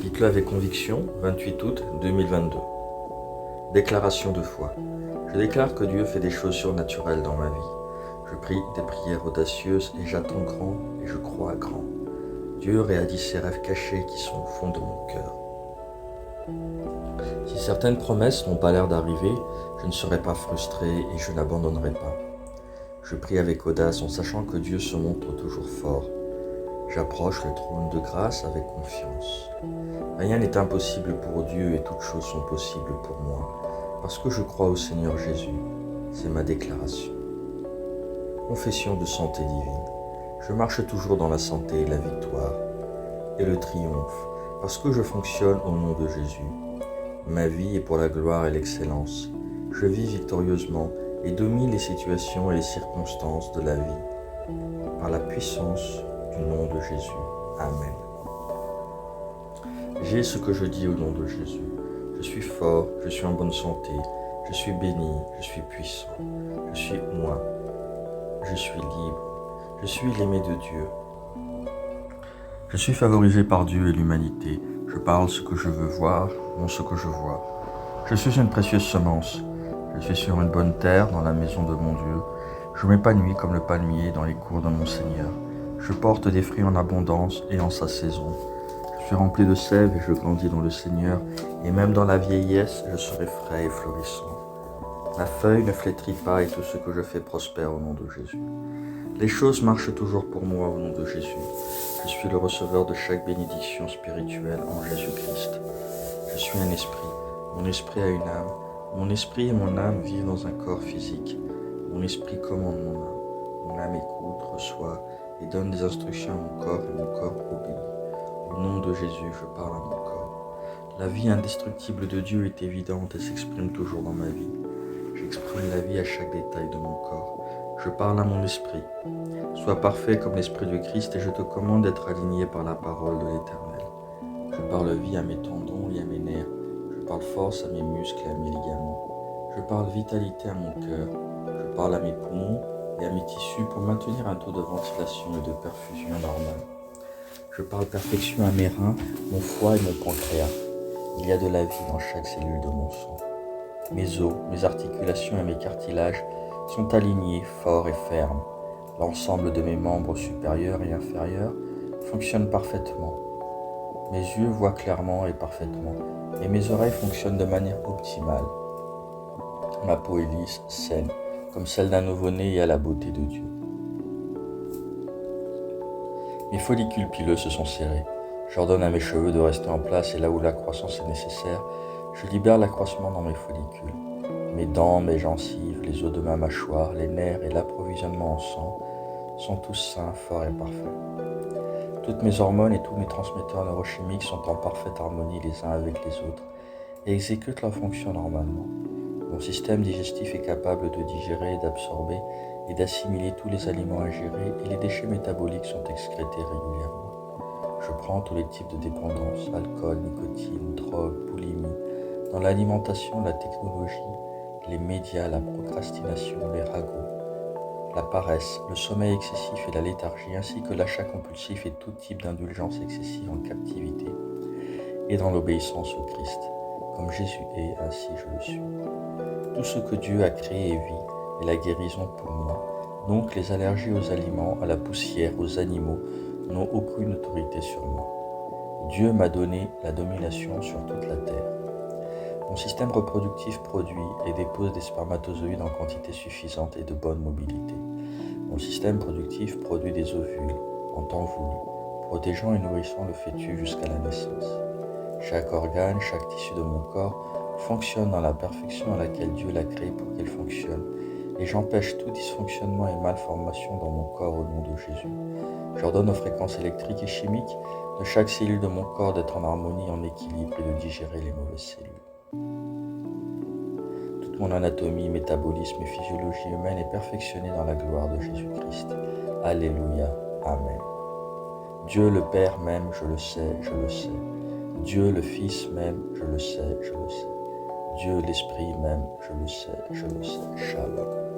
Dites-le avec conviction, 28 août 2022. Déclaration de foi. Je déclare que Dieu fait des choses surnaturelles dans ma vie. Je prie des prières audacieuses et j'attends grand et je crois grand. Dieu réalise ses rêves cachés qui sont au fond de mon cœur. Si certaines promesses n'ont pas l'air d'arriver, je ne serai pas frustré et je n'abandonnerai pas. Je prie avec audace en sachant que Dieu se montre toujours fort. J'approche le trône de grâce avec confiance. Rien n'est impossible pour Dieu et toutes choses sont possibles pour moi, parce que je crois au Seigneur Jésus. C'est ma déclaration. Confession de santé divine. Je marche toujours dans la santé, la victoire et le triomphe, parce que je fonctionne au nom de Jésus. Ma vie est pour la gloire et l'excellence. Je vis victorieusement et domine les situations et les circonstances de la vie. Par la puissance du nom de Jésus. Amen. J'ai ce que je dis au nom de Jésus. Je suis fort, je suis en bonne santé, je suis béni, je suis puissant. Je suis moi. Je suis libre. Je suis l'aimé de Dieu. Je suis favorisé par Dieu et l'humanité. Je parle ce que je veux voir, non ce que je vois. Je suis une précieuse semence. Je suis sur une bonne terre dans la maison de mon Dieu. Je m'épanouis comme le palmier dans les cours de mon Seigneur. Je porte des fruits en abondance et en sa saison. Je suis rempli de sève et je grandis dans le Seigneur. Et même dans la vieillesse, je serai frais et florissant. Ma feuille ne flétrit pas et tout ce que je fais prospère au nom de Jésus. Les choses marchent toujours pour moi au nom de Jésus. Je suis le receveur de chaque bénédiction spirituelle en Jésus-Christ. Je suis un esprit. Mon esprit a une âme. Mon esprit et mon âme vivent dans un corps physique. Mon esprit commande mon âme. Mon âme écoute, reçoit et donne des instructions à mon corps et mon corps obéit. Au nom de Jésus, je parle à mon corps. La vie indestructible de Dieu est évidente et s'exprime toujours dans ma vie. J'exprime la vie à chaque détail de mon corps. Je parle à mon esprit. Sois parfait comme l'esprit de Christ et je te commande d'être aligné par la parole de l'Éternel. Je parle vie à mes tendons et à mes nerfs. Je parle force à mes muscles et à mes ligaments. Je parle vitalité à mon cœur. Je parle à mes poumons et à mes tissus pour maintenir un taux de ventilation et de perfusion normal. Je parle perfection à mes reins, mon foie et mon pancréas. Il y a de la vie dans chaque cellule de mon sang. Mes os, mes articulations et mes cartilages sont alignés, forts et fermes. L'ensemble de mes membres supérieurs et inférieurs fonctionne parfaitement. Mes yeux voient clairement et parfaitement, et mes oreilles fonctionnent de manière optimale. Ma peau est lisse, saine, comme celle d'un nouveau-né et à la beauté de Dieu. Mes follicules pileux se sont serrés. J'ordonne à mes cheveux de rester en place et là où la croissance est nécessaire, je libère l'accroissement dans mes follicules. Mes dents, mes gencives, les os de ma mâchoire, les nerfs et l'approvisionnement en sang sont tous sains, forts et parfaits. Toutes mes hormones et tous mes transmetteurs neurochimiques sont en parfaite harmonie les uns avec les autres et exécutent leur fonction normalement. Mon système digestif est capable de digérer et d'absorber et d'assimiler tous les aliments ingérés et les déchets métaboliques sont excrétés régulièrement. Je prends tous les types de dépendance, alcool, nicotine, drogue, boulimie, dans l'alimentation, la technologie, les médias, la procrastination, les ragots, la paresse, le sommeil excessif et la léthargie, ainsi que l'achat compulsif et tout type d'indulgence excessive en captivité, et dans l'obéissance au Christ. Comme Jésus est, ainsi je le suis. Tout ce que Dieu a créé et vit est la guérison pour moi. Donc les allergies aux aliments, à la poussière, aux animaux n'ont aucune autorité sur moi. Dieu m'a donné la domination sur toute la terre. Mon système reproductif produit et dépose des spermatozoïdes en quantité suffisante et de bonne mobilité. Mon système productif produit des ovules en temps voulu, protégeant et nourrissant le fœtus jusqu'à la naissance. Chaque organe, chaque tissu de mon corps fonctionne dans la perfection à laquelle Dieu l'a créé pour qu'elle fonctionne, et j'empêche tout dysfonctionnement et malformation dans mon corps au nom de Jésus. J'ordonne aux fréquences électriques et chimiques de chaque cellule de mon corps d'être en harmonie, en équilibre et de digérer les mauvaises cellules. Toute mon anatomie, métabolisme et physiologie humaine est perfectionnée dans la gloire de Jésus-Christ. Alléluia. Amen. Dieu le Père m'aime, je le sais, je le sais. Dieu le Fils m'aime, je le sais, je le sais. Dieu l'Esprit m'aime, je le sais, je le sais. Shalom.